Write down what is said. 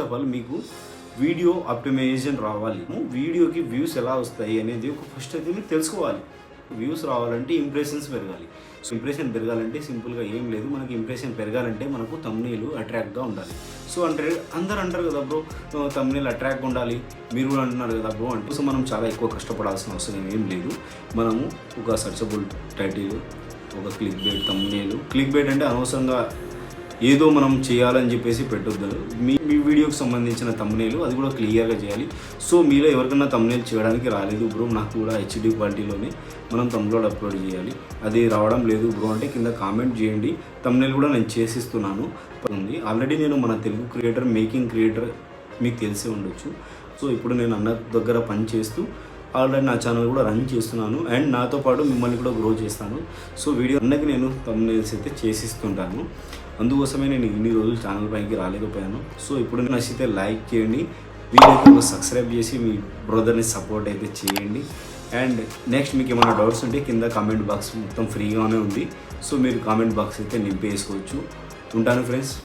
First of all మీకు video optimisation రావాలి. వీడియోకి వ్యూస్ ఎలా వస్తాయి అనేది ఒక ఫస్ట్ అయితే మీరు తెలుసుకోవాలి. వ్యూస్ రావాలంటే ఇంప్రెషన్స్ పెరగాలి. సో ఇంప్రెషన్ పెరగాలంటే సింపుల్గా ఏం లేదు, మనకి ఇంప్రెషన్ పెరగాలంటే మనకు థంబ్నెయిల్ అట్రాక్ట్గా ఉండాలి. సో అంటే అందరూ అంటారు కదా బ్రో థంబ్నెయిల్ అట్రాక్ట్గా ఉండాలి, మీరు కూడా అంటున్నారు కదా బ్రో అంటే. సో మనం చాలా ఎక్కువ కష్టపడాల్సిన అవసరం ఏం లేదు. మనము ఒక సర్చబుల్ టైటిల్, ఒక click bait thumbnail. Click bait అంటే అనవసరంగా ఏదో మనం చేయాలని చెప్పేసి పెట్టొద్దు. మీ వీడియోకి సంబంధించిన థంబ్నెయిల్ అది కూడా క్లియర్గా చేయాలి. సో మీలో ఎవరికైనా థంబ్నెయిల్ చేయడానికి రాలేదు బ్రో, నాకు కూడా హెచ్డి క్వాలిటీలోనే మనం థంబ్నెయిల్ అప్లోడ్ చేయాలి, అది రావడం లేదు బ్రో అంటే కింద కామెంట్ చేయండి. థంబ్నెయిల్ కూడా నేను చేసిస్తున్నాను. ఆల్రెడీ నేను మన తెలుగు క్రియేటర్, మేకింగ్ క్రియేటర్ మీకు తెలిసే ఉండొచ్చు. సో ఇప్పుడు నేను అన్న దగ్గర పని చేస్తూ ఆల్రెడీ నా ఛానల్ కూడా రన్ చేస్తున్నాను అండ్ నాతో పాటు మిమ్మల్ని కూడా గ్రో చేస్తాను. సో వీడియో అన్నకి నేను థంబ్నెయిల్స్ అయితే చేసిస్తుంటాను. అందుకోసమే నేను ఇన్ని రోజులు ఛానల్ పైకి రాలేకపోయాను. సో ఇప్పుడు నచ్చితే లైక్ చేయండి, వీడియోకి సబ్స్క్రైబ్ చేసి మీ బ్రదర్ని సపోర్ట్ అయితే చేయండి. అండ్ నెక్స్ట్ మీకు ఏమైనా డౌట్స్ ఉంటే కింద కామెంట్ బాక్స్ మొత్తం ఫ్రీగానే ఉంది. సో మీరు కామెంట్ బాక్స్ అయితే నింపేసుకోవచ్చు. ఉంటాను ఫ్రెండ్స్.